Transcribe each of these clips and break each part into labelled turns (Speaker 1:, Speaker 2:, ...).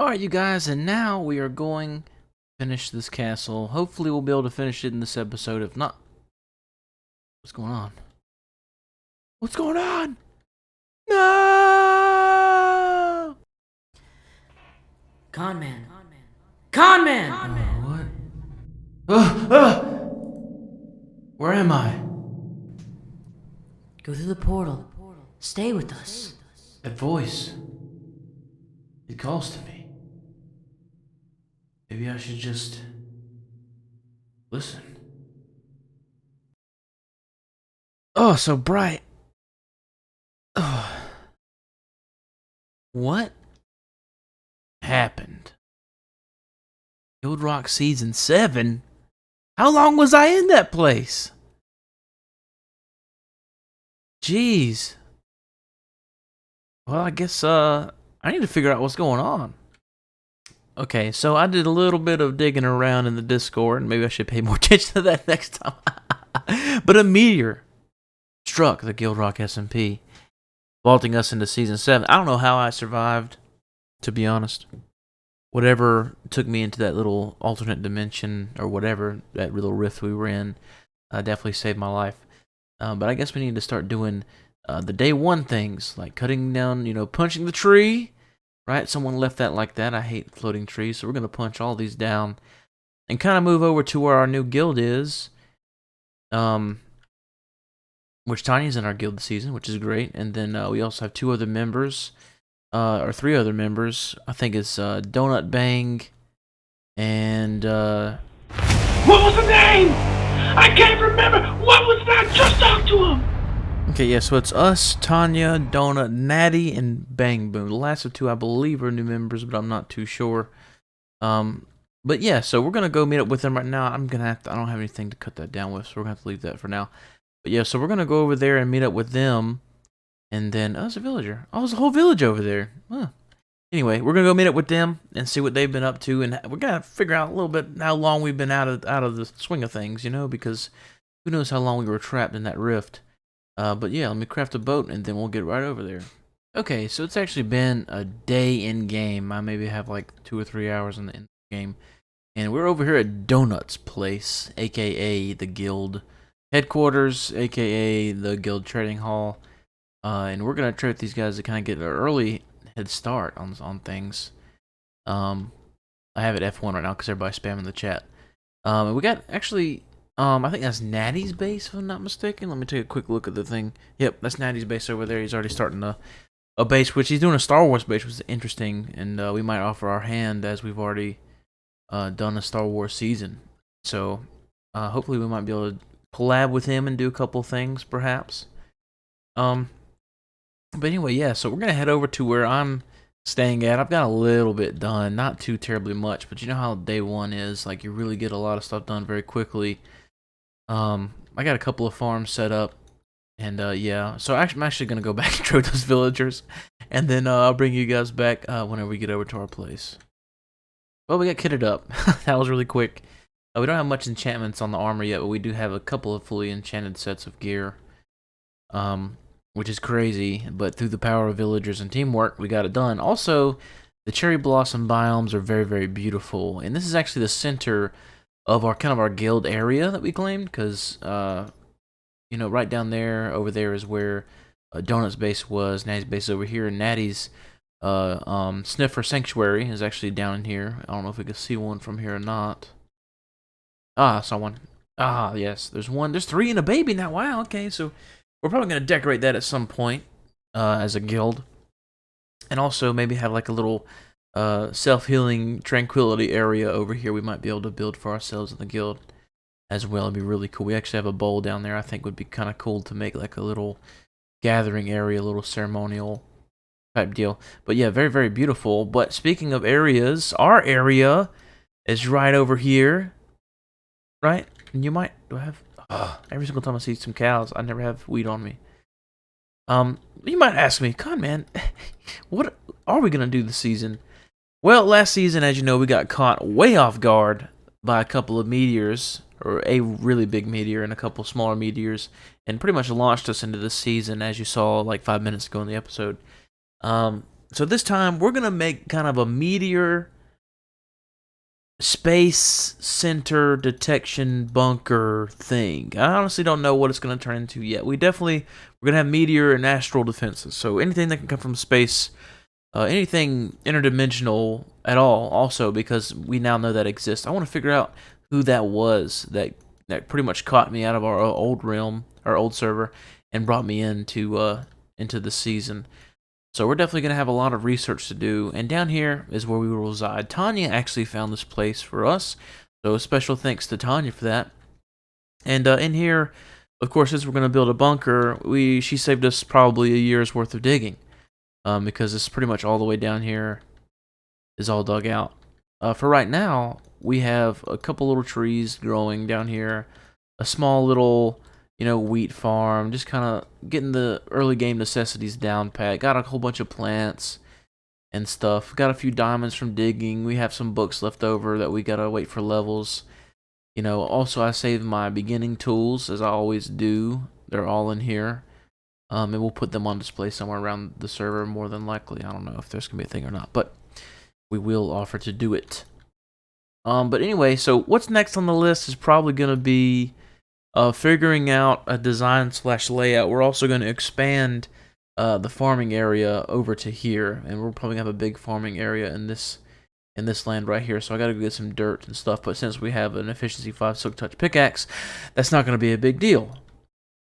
Speaker 1: Alright, you guys, and now we are going to finish this castle. Hopefully we'll be able to finish it in this episode. If not... What's going on? What's going on? No!
Speaker 2: Conman. Conman!
Speaker 1: What? Where am I?
Speaker 2: Go through the portal. Stay with us.
Speaker 1: That voice. It calls to me. Maybe I should just... listen. Oh, so bright. Oh. What happened? GuildRock Season 7? How long was I in that place? Jeez. Well, I guess, I need to figure out what's going on. Okay, so I did a little bit of digging around in the Discord, and maybe I should pay more attention to that next time. But a meteor struck the GuildRock SMP, vaulting us into Season 7. I don't know how I survived, to be honest. Whatever took me into that little alternate dimension, or whatever, that little rift we were in, definitely saved my life. But I guess we need to start doing the day one things, like cutting down, punching the tree. Right? Someone left that like that. I hate floating trees, so we're going to punch all these down and kind of move over to where our new guild is. Which Tiny's in our guild this season, which is great. And then we also have 2 other members, or 3 other members. I think it's Donut Bang and...
Speaker 3: What was the name? I can't remember. What was that? Just talk to him.
Speaker 1: Okay, yeah, so it's us, Tanya, Donut, Natty, and Bangboomme. The last of 2, I believe, are new members, but I'm not too sure. But yeah, so we're going to go meet up with them right now. I don't have anything to cut that down with, so we're going to have to leave that for now. But yeah, so we're going to go over there and meet up with them. And then, oh, it's a villager. Oh, there's a whole village over there. Huh. Anyway, we're going to go meet up with them and see what they've been up to. And we're going to figure out a little bit how long we've been out of the swing of things, because who knows how long we were trapped in that rift. But yeah, let me craft a boat and then we'll get right over there. Okay, so it's actually been a day in game. I maybe have like 2 or 3 hours in the game. And we're over here at Donut's place, aka the guild headquarters, aka the guild trading hall. And we're gonna trade with these guys to kind of get an early head start on things. I have it F1 right now because everybody's spamming the chat. And we got actually... I think that's Natty's base, if I'm not mistaken. Let me take a quick look at the thing. Yep, that's Natty's base over there. He's already starting a base, which he's doing a Star Wars base, which is interesting. And we might offer our hand as we've already done a Star Wars season. So hopefully we might be able to collab with him and do a couple things, perhaps. But anyway, yeah, so we're going to head over to where I'm staying at. I've got a little bit done, not too terribly much, but you know how day one is. Like, you really get a lot of stuff done very quickly. I got a couple of farms set up, and yeah, so I'm actually gonna go back and trade those villagers, and then I'll bring you guys back whenever we get over to our place. Well, we got kitted up. That was really quick. We don't have much enchantments on the armor yet, but we do have a couple of fully enchanted sets of gear, which is crazy. But through the power of villagers and teamwork, we got it done. Also, the cherry blossom biomes are very, very beautiful, and this is actually the center of our our guild area that we claimed, because right down there, over there is where Donut's base was. Natty's base is over here, and Natty's sniffer sanctuary is actually down in here. I don't know if we can see one from here or not. Ah, I saw one. Ah, yes, there's one. There's 3 and a baby now. Wow, okay, so we're probably gonna decorate that at some point as a guild, and also maybe have like a little self-healing tranquility area over here we might be able to build for ourselves in the guild as well. It'd be really cool. We actually have a bowl down there I think would be kind of cool to make like a little gathering area, a little ceremonial type deal. But yeah, very, very beautiful. But speaking of areas, our area is right over here, right? And you might... do I have... every single time I see some cows, I never have weed on me. You might ask me, Conman, what are we gonna do this season? Well, last season, as you know, we got caught way off guard by a couple of meteors, or a really big meteor and a couple smaller meteors, and pretty much launched us into this season, as you saw like 5 minutes ago in the episode. So this time, we're going to make kind of a meteor space center detection bunker thing. I honestly don't know what it's going to turn into yet. We're going to have meteor and astral defenses. So anything that can come from space, anything interdimensional at all, also, because we now know that exists. I want to figure out who that was that pretty much caught me out of our old realm, our old server, and brought me into the season. So we're definitely going to have a lot of research to do, and down here is where we will reside. Tanya actually found this place for us, so special thanks to Tanya for that. And in here, of course, since we're going to build a bunker, she saved us probably a year's worth of digging, because it's pretty much all the way down here is all dug out. For right now, we have a couple little trees growing down here, a small little, wheat farm, just kind of getting the early game necessities down pat. Got a whole bunch of plants and stuff. Got a few diamonds from digging. We have some books left over that we gotta wait for levels. Also I saved my beginning tools, as I always do. They're all in here. And we'll put them on display somewhere around the server, more than likely. I don't know if there's gonna be a thing or not, but we will offer to do it. But anyway, so what's next on the list is probably gonna be figuring out a design/layout. We're also going to expand the farming area over to here, and we're probably going to have a big farming area in this land right here. So I got to go get some dirt and stuff, but since we have an efficiency 5 silk touch pickaxe, that's not going to be a big deal.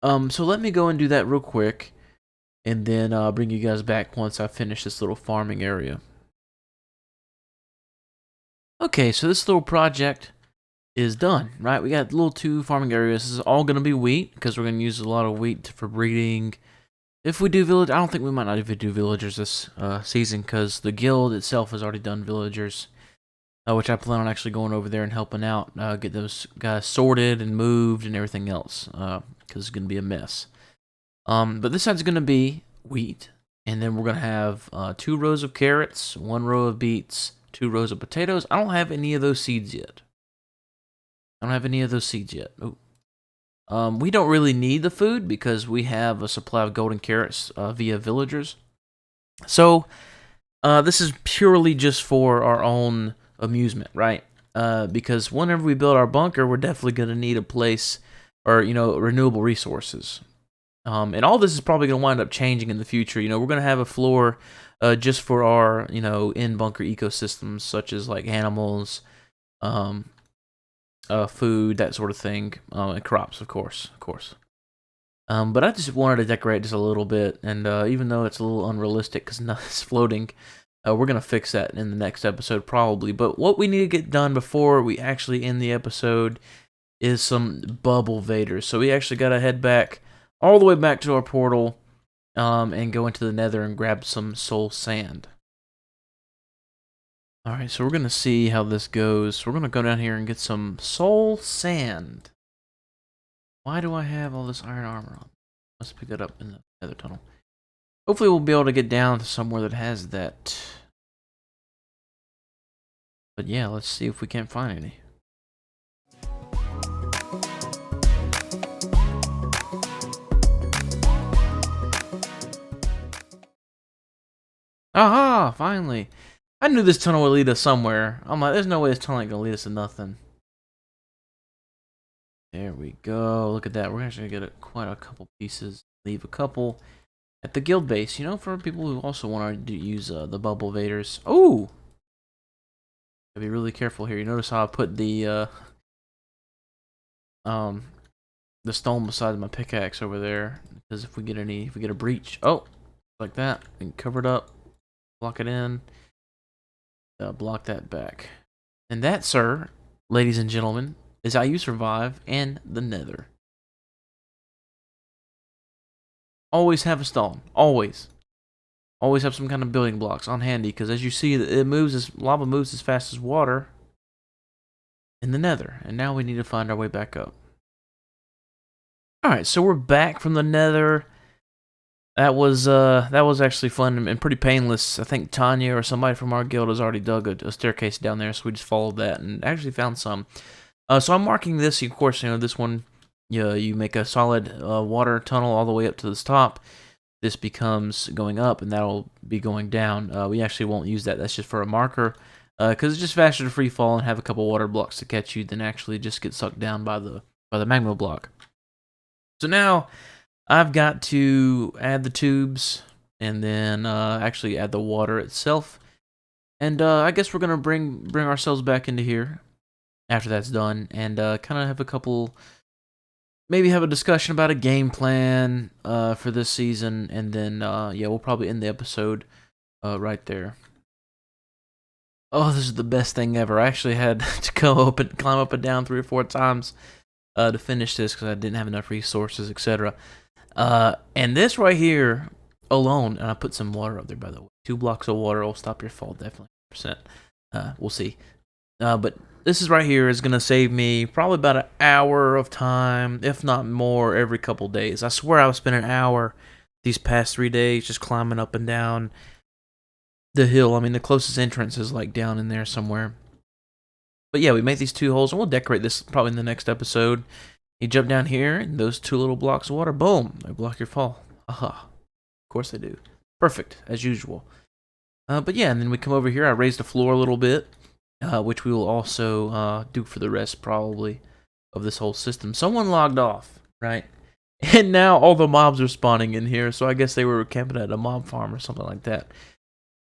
Speaker 1: So let me go and do that real quick, and then I'll bring you guys back once I finish this little farming area. Okay, so this little project is done, right? We got little 2 farming areas. This is all going to be wheat, because we're going to use a lot of wheat for breeding. If we do village, I don't think we might not even do villagers this season, because the guild itself has already done villagers, which I plan on actually going over there and helping out, get those guys sorted and moved and everything else, because it's going to be a mess. But this side's going to be wheat, and then we're going to have 2 rows of carrots, 1 row of beets, 2 rows of potatoes. I don't have any of those seeds yet. We don't really need the food because we have a supply of golden carrots via villagers. So this is purely just for our own amusement, right? Because whenever we build our bunker, we're definitely going to need a place or, renewable resources. And all this is probably going to wind up changing in the future. We're going to have a floor just for our, in-bunker ecosystems, such as like animals, food, that sort of thing, and crops, of course. But I just wanted to decorate just a little bit, and even though it's a little unrealistic because it's floating, we're gonna fix that in the next episode probably. But what we need to get done before we actually end the episode is some bubble vaders. So we actually gotta head back all the way back to our portal, and go into the Nether and grab some soul sand. Alright, so we're going to see how this goes. We're going to go down here and get some soul sand. Why do I have all this iron armor on? Let's pick that up in the nether tunnel. Hopefully we'll be able to get down to somewhere that has that. But yeah, let's see if we can't find any. Aha! Finally! I knew this tunnel would lead us somewhere. I'm like, there's no way this tunnel ain't gonna lead us to nothing. There we go. Look at that. We're actually gonna get quite a couple pieces. Leave a couple at the guild base, for people who also want to use the bubble vaders. Oh! Gotta be really careful here. You notice how I put the stone beside my pickaxe over there, because if we get a breach, like that, we can cover it up, block it in. Block that back. And that, sir, ladies and gentlemen, is how you survive in the Nether. Always have a stone. Always. Always have some kind of building blocks on handy, because as you see, lava moves as fast as water in the Nether. And now we need to find our way back up. Alright, so we're back from the Nether. That was actually fun and pretty painless. I think Tanya or somebody from our guild has already dug a staircase down there, so we just followed that and actually found some. So I'm marking this. Of course, this one, you make a solid water tunnel all the way up to the top. this becomes going up, and that'll be going down. We actually won't use that. That's just for a marker, because it's just faster to free fall and have a couple water blocks to catch you than actually just get sucked down by the magma block. So now I've got to add the tubes and then actually add the water itself. And I guess we're gonna bring ourselves back into here after that's done, and kind of have a couple, maybe have a discussion about a game plan for this season, and then yeah, we'll probably end the episode right there. Oh, this is the best thing ever. I actually had to climb up and down 3 or 4 times to finish this because I didn't have enough resources, etc. And this right here alone, and I put some water up there, by the way. 2 blocks of water will stop your fall, definitely. We'll see. But this is right here is going to save me probably about an hour of time, if not more, every couple days. I swear I was spending an hour these past 3 days just climbing up and down the hill. I mean, the closest entrance is like down in there somewhere. But yeah, we make these 2 holes, and we'll decorate this probably in the next episode. You jump down here, and those 2 little blocks of water, boom, they block your fall. Aha. Of course they do. Perfect, as usual. But yeah, and then we come over here. I raised the floor a little bit, which we will also do for the rest, probably, of this whole system. Someone logged off, right? And now all the mobs are spawning in here, so I guess they were camping at a mob farm or something like that.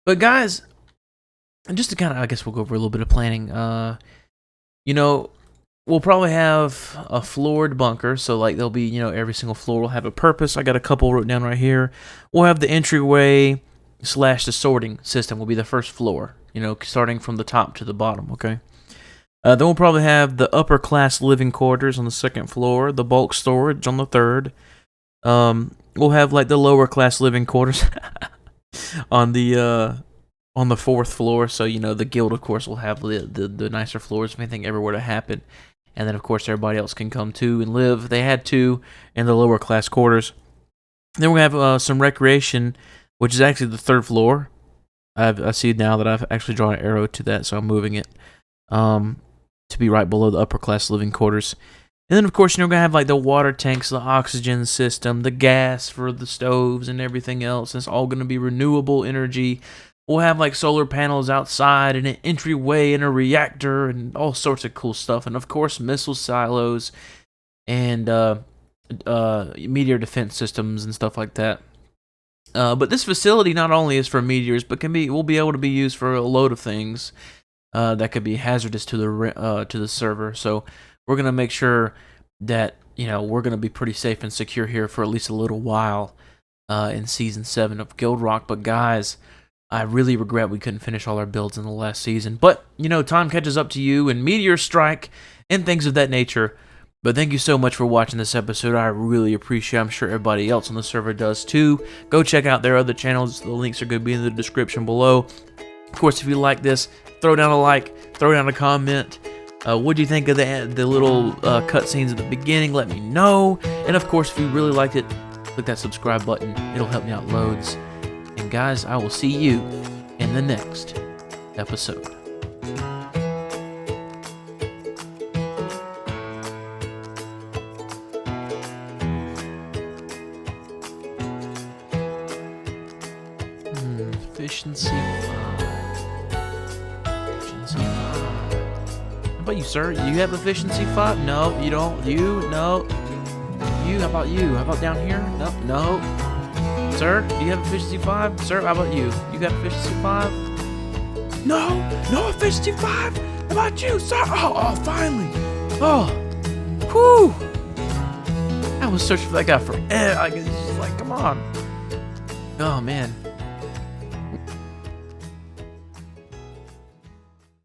Speaker 1: But guys, and just to kind of, I guess we'll go over a little bit of planning. You know, we'll probably have a floored bunker, so like there'll be, you know, every single floor will have a purpose. I got a couple written down right here. We'll have the entryway / the sorting system will be the first floor, you know, starting from the top to the bottom, okay? Then we'll probably have the upper class living quarters on the 2nd floor, the bulk storage on the 3rd. We'll have like the lower class living quarters on the 4th floor, so you know the guild of course will have the nicer floors if anything ever were to happen. And then of course everybody else can come too and live. They had to in the lower class quarters. Then we're gonna have some recreation, which is actually the 3rd floor. I see now that I've actually drawn an arrow to that, so I'm moving it to be right below the upper class living quarters. And then of course, you know, we're gonna have like the water tanks, the oxygen system, the gas for the stoves and everything else. And it's all gonna be renewable energy. We'll have like solar panels outside and an entryway and a reactor and all sorts of cool stuff. And of course, missile silos and meteor defense systems and stuff like that. But this facility not only is for meteors, but will be able to be used for a load of things that could be hazardous to the server. So we're gonna make sure that, you know, we're gonna be pretty safe and secure here for at least a little while in season 7 of GuildRock. But guys, I really regret we couldn't finish all our builds in the last season. But you know, time catches up to you, and meteors strike and things of that nature. But thank you so much for watching this episode. I really appreciate it. I'm sure everybody else on the server does too. Go check out their other channels. The links are going to be in the description below. Of course, if you like this, throw down a like, throw down a comment. What do you think of the little cutscenes at the beginning? Let me know. And of course, if you really liked it, click that subscribe button. It'll help me out loads. And guys, I will see you in the next episode. Efficiency 5. Efficiency 5. How about you, sir? You have efficiency 5? No, you don't. You? No. You? How about you? How about down here? No. No. Sir, do you have efficiency 5? Sir, how about you? You got efficiency 5? No. No efficiency 5. How about you, sir? Oh, finally. Oh. Whew. I was searching for that guy forever. I was just like, come on. Oh, man.